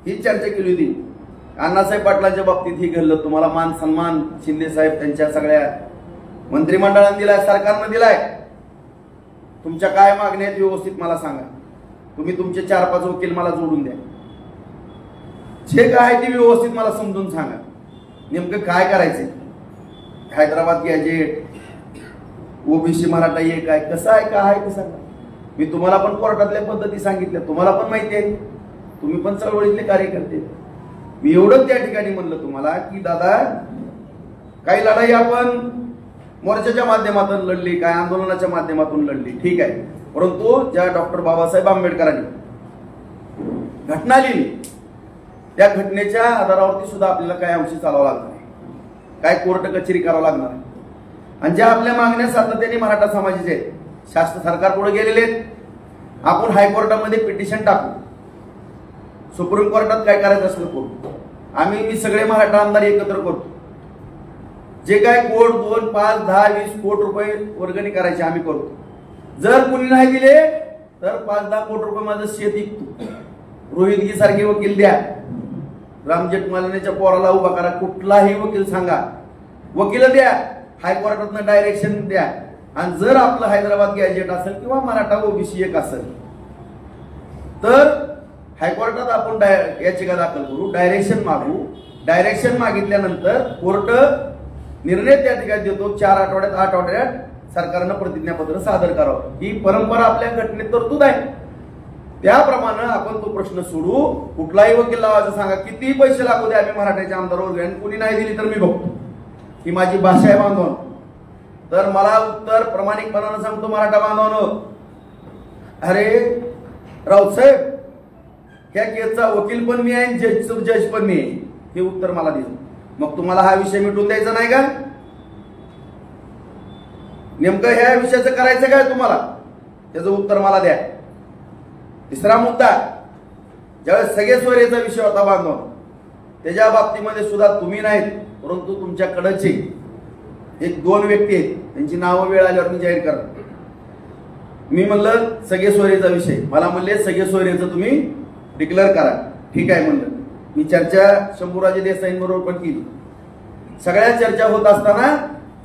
ही चर्चा केली होती, अण्णासाहेब पाटलांच्या बाबतीत ही घडलं, तुम्हाला मान सन्मान शिंदे साहेब त्यांच्या सगळ्या मंत्रिमंडळाने दिलाय, सरकारनं दिलाय, तुमच्या काय मागण्या आहेत व्यवस्थित मला सांगा, तुम्ही तुमचे 4-5 वकील मला जोडून द्या, जे काय आहे ते व्यवस्थित मला समजून सांगा, नेमकं काय करायचंय. हैदराबाद गॅजेट, ओबीसी मराठा हे काय कसं आहे काय आहे ते सांगा. मी तुम्हाला पण कोर्टातल्या पद्धती सांगितल्या, तुम्हाला पण माहिती आहे, तुम्ही पण चळवळीतले कार्यकर्ते. मी एवढंच त्या ठिकाणी म्हणलं तुम्हाला की दादा काही लढाई आपण मोर्चाच्या माध्यमातून लढली, काय आंदोलनाच्या माध्यमातून लढली, ठीक आहे, परंतु ज्या डॉक्टर बाबासाहेब आंबेडकरांनी घटना लिहिली त्या घटनेच्या आधारावरती सुद्धा आपल्याला काय अंशी चालावं लागणार आहे, काय कोर्ट कचेरी करावं लागणार आहे. आणि ज्या आपल्या मागण्या सातत्याने मराठा समाजाचे आहेत, शास्त्र सरकार पुढे गेलेले आहेत, आपण हायकोर्टामध्ये पिटिशन टाकू, सुप्रीम कोर्टात काय करायचं असलं करू. मी सगळे मराठा आमदार एकत्र करतो, जे काय कोट 2, 5, 10, 20 कोटी रुपये वर्गणी करायचे आम्ही करतो. जर कुणी नाही दिले तर 5-10 कोटी रुपये माझं शेत विकतो, रोहितगी सारखे वकील द्या, राम जेठमलानीच्या पोराला उभा करा, कुठलाही वकील सांगा, वकील द्या, हायकोर्टातनं डायरेक्शन द्या. आणि जर आपलं हैदराबाद गॅजेट असेल किंवा मराठा ओबीसी एक असेल तर हायकोर्टात आपण याचिका दाखल करू, डायरेक्शन मागू. डायरेक्शन मागितल्यानंतर कोर्ट निर्णय त्या ठिकाणी देतो. 4 आठवड्यात 8 आठवड्यात सरकारनं प्रतिज्ञापत्र सादर करावं. ही परंपरा आपल्या घटनेत तरतूद आहे. त्याप्रमाणे आपण तो प्रश्न सोडू. कुठलाही वकील लावायचं सांगा, किती पैसे लागू द्या, आम्ही मराठ्याच्या आमदारावर आणि कुणी नाही दिली तर मी बघतो. ही माझी भाषा आहे बांधवांनो. तर मला उत्तर प्रामाणिकपणानं सांगतो मराठा बांधवांनो, अरे राऊतसाहेब ह्या केसचा वकील पण मी आहे, जज पण मी आहे, हे उत्तर मला दिलं. मग तुम्हाला हा विषय मिटवून द्यायचा नाही का? नेमकं ह्या विषयाचं करायचं काय तुम्हाला, त्याचं उत्तर मला द्या. तिसरा मुद्दा, ज्यावेळेस सगळे सोयरेचा विषय होता बांधव, त्याच्या बाबतीमध्ये सुद्धा तुम्ही नाहीत, परंतु तुमच्याकडचे 1-2 व्यक्ती आहेत, त्यांची नावं वेळ आल्यावर मी जाहीर करा. मी म्हणलं सगळे सोयरेचा विषय, मला म्हणले सगळे सोयरेचं तुम्ही डिक्लेअर करा. ठीक आहे म्हणलं. मी चर्चा शंभूराजे देसाईंबरोबर पण केली. सगळ्या चर्चा होत असताना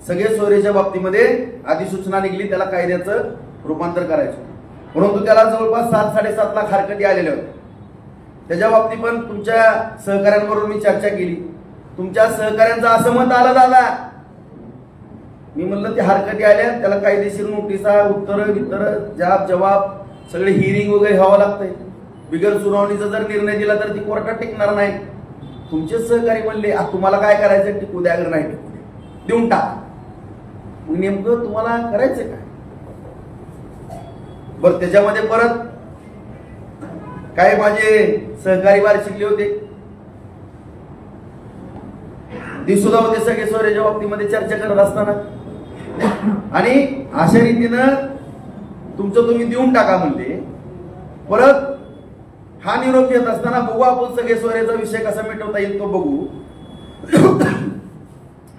सगळे सोयरेच्या बाबतीमध्ये अधिसूचना निघली, त्याला कायद्याचं रूपांतर करायचं, परंतु त्याला जवळपास 7-7.5 लाख हरकती आलेल्या होत्या. त्याच्या बाबतीत पण तुमच्या सहकाऱ्यांबरोबर मी चर्चा केली. तुमच्या सहकाऱ्यांचं असं मत आलं दादा, मी म्हणलं ते हरकती आल्या, त्याला कायदेशीर नोटिसा, उत्तर जवाब सगळे हिअरिंग वगैरे व्हावं लागतंय. बिगर सुनावणीचा जर निर्णय दिला तर ती कोर्टात टिकणार नाही. तुमचे सहकारी म्हणले तुम्हाला काय करायचं, टिकू द्या, अगर नाही टिकू द्या, देऊन टाका. मग नेमकं तुम्हाला करायचं काय? बरं, त्याच्यामध्ये परत काय माझे सहकारी बाहेर शिकले होते, ते सुद्धा होते सगळे सोयरेच्या बाबतीमध्ये चर्चा करत असताना आणि अशा रीतीनं तुमचं तुम्ही देऊन टाका म्हणले. परत हा निरोप येत असताना बघू आपण सगळे सोयरेचा विषय कसा मिटवता येईल तो बघू.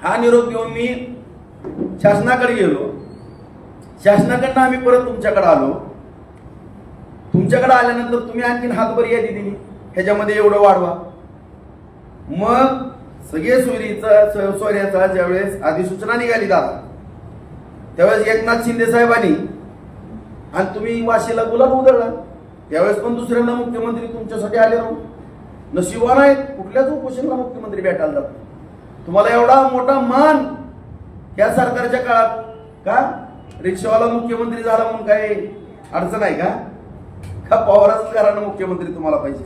हा निरोप घेऊन मी शासनाकडे गेलो. शासनाकडनं आम्ही परत तुमच्याकडे आलो. तुमच्याकडे आल्यानंतर तुम्ही आणखीन हातभर यादी दिली, ह्याच्यामध्ये एवढं वाढवा. मग सगळे सोयऱ्याचा ज्यावेळेस अधिसूचना निघाली दादा, त्यावेळेस एकनाथ शिंदे साहेबांनी आणि तुम्ही वाशीला गुलाब उधळला. त्यावेळेस पण दुसऱ्यांदा मुख्यमंत्री तुमच्यासाठी आले राहून नशिबान आहेत. कुठल्याच उपोषणाला मुख्यमंत्री भेटायला जातो. तुम्हाला एवढा मोठा मान या सरकारच्या काळात का? रिक्षावाला मुख्यमंत्री झाला म्हणून काही अडचण आहे का? पवारच घरानं मुख्यमंत्री तुम्हाला पाहिजे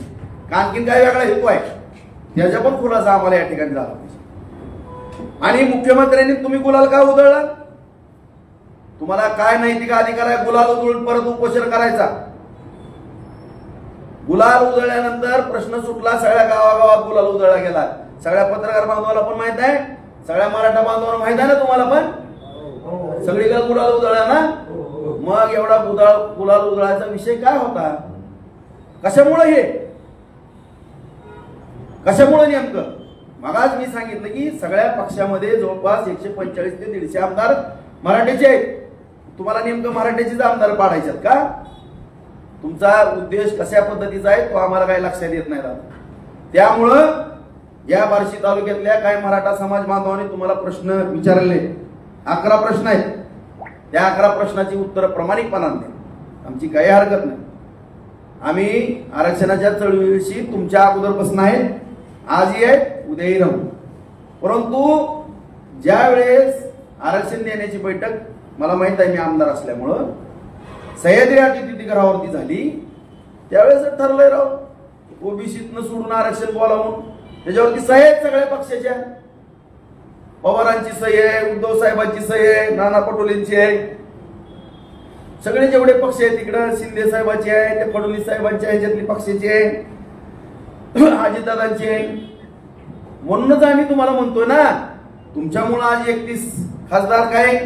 का आणखीन काय वेगळा हेतू आहे? त्याच्या पण खुलासा आम्हाला या ठिकाणी झाला पाहिजे. आणि मुख्यमंत्र्यांनी तुम्ही गुलाल का उधळला? तुम्हाला काय नैतिक अधिकार आहे गुलाल उधळून परत उपोषण करायचा? गुलाल उधळल्यानंतर प्रश्न सुटला. सगळ्या गावागावात गुलाल उधळला गेला. सगळ्या पत्रकार बांधवाला पण माहित आहे, सगळ्या मराठा बांधवांना माहित आहे ना तुम्हाला पण. सगळीकडे गुलाल उधळला ना. मग एवढा गुलाल उधळायचा विषय काय होता? कशामुळे हे? कशामुळे नेमकं? मगाच मी सांगितलं की सगळ्या पक्षामध्ये जवळपास 145 ते 150 आमदार मराठ्याचे आहेत. तुम्हाला नेमकं मराठ्याचेच आमदार पाडायचे का? तुमचा उद्देश कशा पद्धतीचा आहे तो आम्हाला काही लक्षात येत नाही. त्यामुळं या बार्शी तालुक्यातल्या काही मराठा समाज बांधवांनी तुम्हाला प्रश्न विचारले. 11 प्रश्न आहेत. त्या 11 प्रश्नाची उत्तरं प्रामाणिकपणाने द्या. आमची काही हरकत नाही. आम्ही आरक्षणाच्या चळवळीशी तुमच्या अगोदरपासून आहेत. आजही आहेत, उद्याही राहू. परंतु ज्या वेळेस आरक्षण देण्याची बैठक मला माहित आहे, मी आमदार असल्यामुळं सह्याद्री अतिथीगृहावरती झाली, त्यावेळेस ठरलंय राव ओबीसीतनं सोडून आरक्षण बोलावून. त्याच्यावरती सह्या आहेत सगळ्या पक्षाच्या. पवारांची सही आहे, उद्धव साहेबांची सही आहे, नाना पटोलेंची आहे. सगळे जेवढे पक्ष आहेत तिकडं शिंदे साहेबांची आहे, ते फडणवीस साहेबांची आहे, ह्याच्यातली पक्षाची आहे, अजितदादांची आहे. म्हणूनच आम्ही तुम्हाला म्हणतोय ना, तुमच्यामुळे आज 31 खासदार काय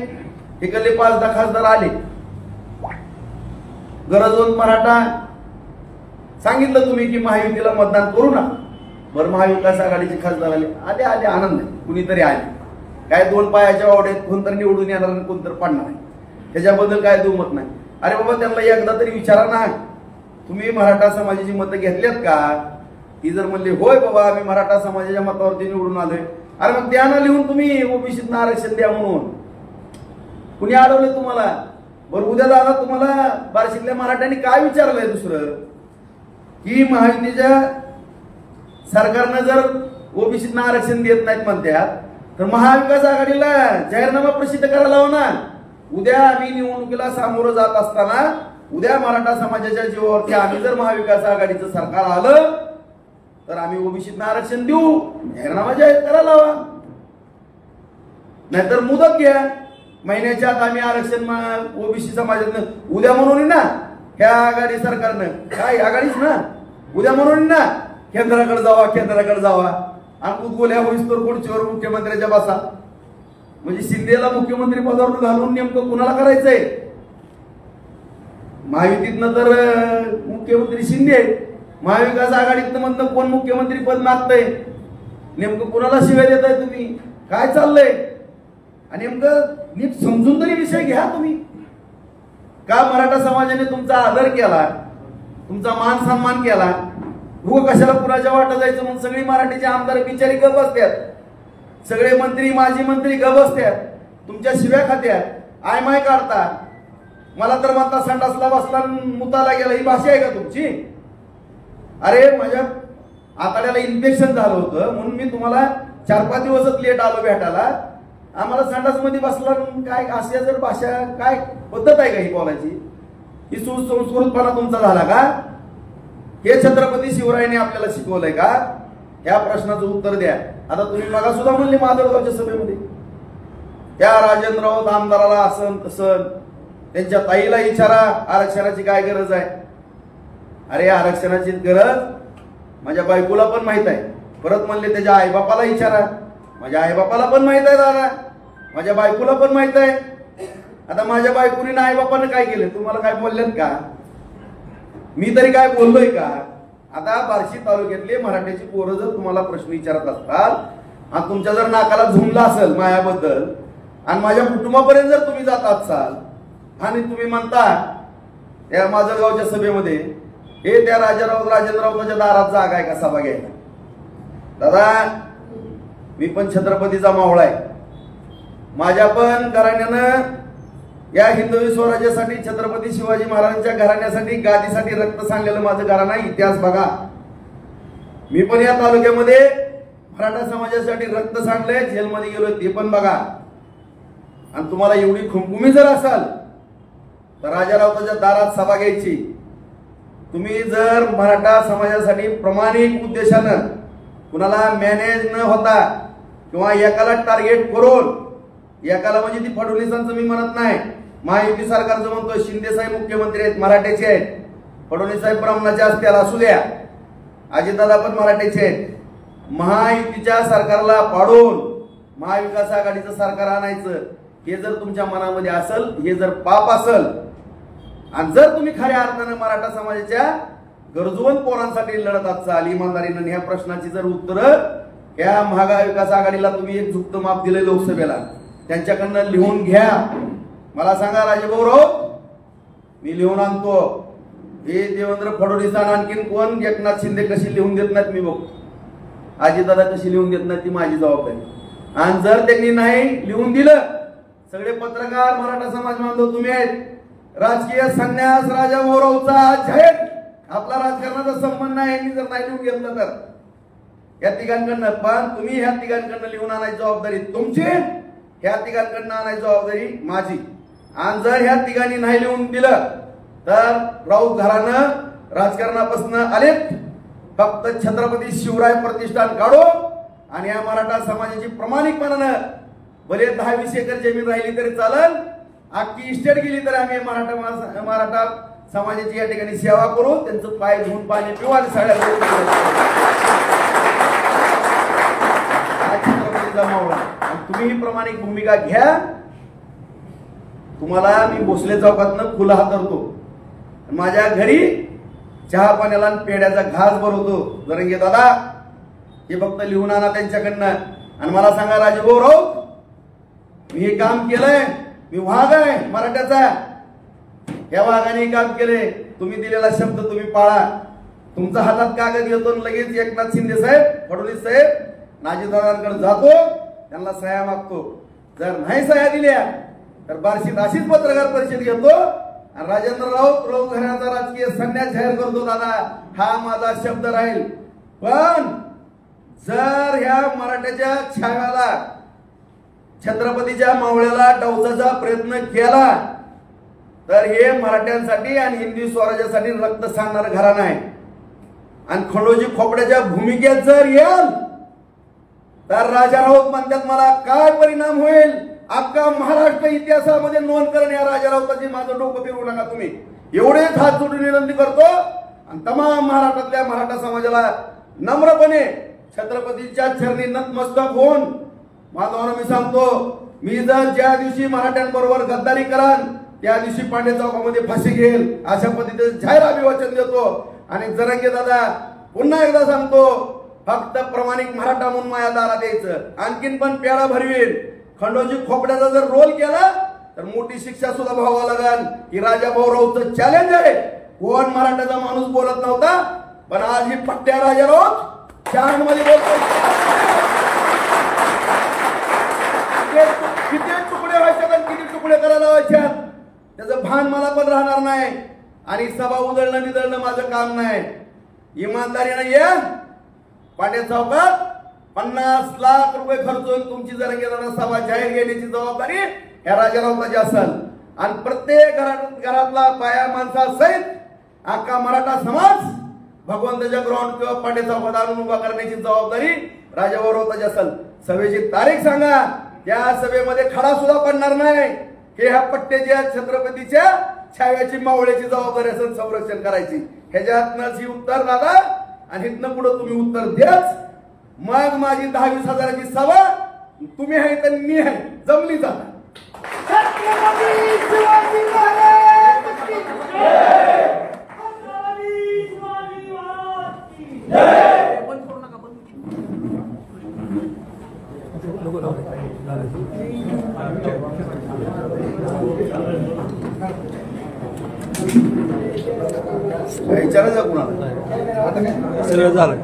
इकडले 5-10 खासदार आले. गरजवंत मराठा सांगितलं तुम्ही की महायुतीला मतदान करू ना. बरं, महाविकास आघाडीचे खासदार आले, आले आले आनंद आहे. कुणीतरी आले. काय 2 पायाच्या वावड्यात कोणतरी निवडून येणार आणि कोणतरी पडणार आहे, त्याच्याबद्दल काय दुमत नाही. अरे बाबा, त्यांना एकदा तरी विचारा ना, तुम्ही मराठा समाजाची मतं घेतल्यात का? ती जर म्हणले होय बाबा आम्ही मराठा समाजाच्या मतावरती निवडून आलोय, अरे मग द्या ना लिहून तुम्ही ओबीसीतनं आरक्षण द्या म्हणून. कुणी अडवलं तुम्हाला? बरं, उद्या दादा तुम्हाला बार्शीतल्या मराठ्यांनी काय विचारलंय दुसरं की महायुतीच्या सरकारनं जर ओबीसीतनं आरक्षण देत नाहीत म्हणतात, तर महाविकास आघाडीला जाहीरनामा प्रसिद्ध करायला हवा ना. उद्या आम्ही निवडणुकीला सामोरं जात असताना उद्या मराठा समाजाच्या जीवावरती आम्ही जर महाविकास आघाडीचं सरकार आलं तर आम्ही ओबीसीतनं आरक्षण देऊ, जाहीरनामा जाहीर करायला हवा. नाहीतर मुदत घ्या, महिन्याच्या आत आम्ही आरक्षण ओबीसी समाजातनं उद्या म्हणून ना. ह्या आघाडी सरकारनं काय आघाडीच ना, उद्या म्हणून ना केंद्राकडे जावा, केंद्राकडे जावा आणि गोल्या होईस्तोर खुर्चीवर मुख्यमंत्र्याच्या बसा. म्हणजे शिंदेला मुख्यमंत्री पदावर घालून नेमकं कुणाला करायचंय? महायुतीतनं तर मुख्यमंत्री शिंदे, महाविकास आघाडीतनं म्हणतं कोण मुख्यमंत्री पद मागतंय? नेमकं कुणाला शिव्या देताय तुम्ही? काय चाललंय? आणि नेमकं नीट समजून तरी विषय घ्या तुम्ही. का मराठा समाजाने तुमचा आदर केला, तुमचा मान सन्मान केला, हो कशाला कुणाच्या वाटा जायचं म्हणून सगळी मराठीचे आमदार बिचारी गप बसतात, सगळे मंत्री माजी मंत्री गप बसतात, तुमच्या शिव्या खात्यात आय माय काढता. मला तर म्हणता संडासला बसला मुताला गेला, ही भाषा आहे का तुमची? अरे माझ्या आताड्याला इन्फेक्शन झालं होतं म्हणून मी तुम्हाला 4-5 दिवसच लेट आलो भेटायला. आम्हाला संडास मध्ये बसला काय? अशा जर भाषा काय पद्धत आहे का ही बोलायची? ही सुसंस्कृतपणा तुमचा झाला का? हे छत्रपती शिवरायांनी आपल्याला शिकवलंय का? या प्रश्नाचं उत्तर द्या. आता तुम्ही मगा सुद्धा म्हणले माधवगावच्या सभेमध्ये त्या राजेंद्र राऊत आमदाराला असं तसं, त्यांच्या ताईला विचारा आरक्षणाची काय गरज आहे. अरे आरक्षणाची गरज माझ्या बायकोला पण माहित आहे. परत म्हणले त्याच्या आईबापाला विचारा, माझ्या आईबापाला पण माहित आहे दादा. माझ्या बायकोला पण माहित आहे. आता माझ्या बायकोनी आई बापानं काय केलं, तुम्हाला काय बोललेत का? मी तरी काय बोललोय का? आता बार्शी तालुक्यातले मराठ्याची पोरं जर तुम्हाला प्रश्न विचारत असताल आणि तुमच्या जर नाकाला झुमला असेल मायाबद्दल आणि माझ्या कुटुंबापर्यंत जर तुम्ही जात असाल आणि तुम्ही म्हणता त्या माजलगावच्या सभेमध्ये हे त्या राजेंद्र राऊताच्या दारात जागा आहे का सभा घ्यायला? दादा, मी पण छत्रपतीचा मावळा आहे. माझ्या पण घराण्यानं या हिंदवी स्वराज्यासाठी छत्रपती शिवाजी महाराजांच्या घराण्यासाठी गादीसाठी रक्त सांडलेलं माझं घराणं आहे. इतिहास बघा. मी पण या तालुक्यामध्ये मराठा समाजासाठी रक्त सांडलंय, जेलमध्ये गेलोय, ते पण बघा. आणि तुम्हाला एवढी खुमखुमी जर असाल तर राजा राऊताच्या दारात सभा घ्यायची. तुम्ही जर मराठा समाजासाठी प्रामाणिक उद्देशानं कुणाला मॅनेज न होता किंवा एकाला टार्गेट करून, एकाला म्हणजे ती फडणवीसांचं मी म्हणत नाही, महायुती सरकारचं म्हणतो, शिंदे साहेब मुख्यमंत्री आहेत, मराठ्याचे आहेत, फडणवीस साहेब ब्राह्मणाचे असतील असू द्या, अजितदादा पण मराठ्याचे आहेत. महायुतीच्या सरकारला पाडून महाविकास आघाडीचं सरकार आणायचं हे जर तुमच्या मनामध्ये असेल, हे जर पाप असेल आणि जर तुम्ही खऱ्या अर्थानं मराठा समाजाच्या गरजवंत पोरांसाठी लढत असाल इमानदारीनं, ह्या प्रश्नाची जर उत्तरं या महाविकास आघाडीला तुम्ही एक झुकतं माप दिलंय लोकसभेला, त्यांच्याकडनं लिहून घ्या. मला सांगा राजेभाऊ राऊत, मी लिहून आणतो. हे देवेंद्र फडणवीस आणि आणखीन कोण, एकनाथ शिंदे कशी लिहून देत नाहीत मी बघतो, अजितदादा कशी लिहून देत नाहीत, ती माझी जबाबदारी. आणि जर त्यांनी नाही लिहून दिलं, सगळे पत्रकार मराठा समाज बांधव तुम्ही आहेत, राजकीय संन्यास राजाभाऊ राऊतचा जाहीर, आपला राजकारणाचा संबंध नाही, यांनी जर नाही लिहून घेतलं तर या तिघांकडनं, पण तुम्ही ह्या तिघांकडनं लिहून आणायची जबाबदारी तुमची, ह्या तिघांकडनं आणायची जबाबदारी माझी. आणि जर ह्या तिघांनी नाही लिहून दिलं तर राऊत घरानं राजकारणापासून आलेत, फक्त छत्रपती शिवराय प्रतिष्ठान काढू आणि या मराठा समाजाची प्रामाणिकपणानं भले 10-20 एकर जमीन राहिली तरी चालेल, अख्खी इस्टेट गेली तरी आम्ही मराठा समाजाची या ठिकाणी सेवा करू, त्यांचं पाय धुवून पाणी पिऊ आणि सगळ्या छत्रपतीचा मावळा. तुम्ही ही प्रामाणिक भूमिका घ्या. तुम्हाला मी भोसले चौकातनं खुला हातरतो, माझ्या घरी चहा पाण्याला आणि पेड्याचा घास भरवतो. जरंगे दादा, हे फक्त लिहून आणा त्यांच्याकडनं आणि मला सांगा राजेभाऊ राऊत, मी हे काम केलंय, मी वाघ आहे मराठ्याचा, या वाघाने काम केले. तुम्ही दिलेला शब्द तुम्ही पाळा. तुमचा हातात कागद घेतो लगेच एकनाथ शिंदे साहेब, फडणवीस साहेब, अजितदादांकडे जातो, त्यांना सह्या मागतो. जर नाही सह्या दिल्या तर बार्शीत अशीच पत्रकार परिषद घेतो आणि राजेंद्र राऊत घराण्याचा राजकीय संन्यास जाहीर करतो. दादा, हा माझा शब्द राहील. पण जर ह्या मराठ्याच्या छाव्याला, छत्रपतीच्या मावळ्याला डावचाचा प्रयत्न केला तर हे मराठ्यांसाठी आणि हिंदवी स्वराज्यासाठी रक्त सांगणार घराणं आहे. आणि खंडोजी खोपड्याच्या भूमिकेत जर येईल तर राजा राऊत म्हणतात मला काय परिणाम होईल, अख्खा महाराष्ट्र इतिहासामध्ये नोंद करून या राजा राऊताची माझं डोकं फिरवू नका तुम्ही. एवढेच हात जोडून विनंती करतो आणि तमाम महाराष्ट्रातल्या मराठा समाजाला नम्रपणे छत्रपतीच्या चरणी नतमस्तक होऊन बांधवांना मी सांगतो, मी जर ज्या दिवशी मराठ्यांबरोबर गद्दारी कराल त्या दिवशी पांडे चौकामध्ये फाशी घेईल, अशा पद्धतीने जाहीर अभिवाचन देतो. आणि जरंगे दादा, पुन्हा एकदा सांगतो, फक्त प्रामाणिक मराठा म्हणून माझ्या दारात यायचं, आणखीन पण पेढा भरवीन. खंडोजी खोपड्याचा जर रोल केला तर मोठी शिक्षा सुद्धा भोगावं लागेल. ही राजाभाऊ राऊतचं चॅलेंज आहे. कोण मराठाचा माणूस बोलत नव्हता, पण आज ही पट्ट्या राजा राऊत छान मध्ये बोलतो. किती तुकडे व्हायचे आणि किती तुकडे करायला व्हायचे त्याचं भान मला पण राहणार नाही. आणि सभा उधळणं बिधळणं माझं काम नाही. इमानदारीनं ये, पांडे चौकात 50 लाख रुपये खर्च होऊन तुमची जरंगेदार सभा जाहीर घेण्याची जबाबदारी ह्या राजा राऊताची असेल. आणि प्रत्येक घरातला पाया माणसासहित अख्खा मराठा समाज भगवंताच्या ग्राउंड किंवा पांडे चौकात आणून उभा करण्याची जबाबदारी राजाभाऊ राऊताची असेल. सभेची तारीख सांगा, त्या सभेमध्ये खडा सुद्धा पडणार नाही की ह्या पट्ट्याच्या छत्रपतीच्या छाव्याची मावळ्याची जबाबदारी असेल संरक्षण करायची. ह्याच्यातनंच ही उत्तर दादा, आणि इथनं पुढे तुम्ही उत्तर द्याच. मग माझी 10-20 हजाराची सभा तुम्ही आहे तर मी आहे, जमली जात. छत्रपती शिवाजी महाराज की जय. छत्रपती शिवाजी महाराज की जय. बंद करू नका, बंद. विचारायचं कुणाला? सगळं झालं.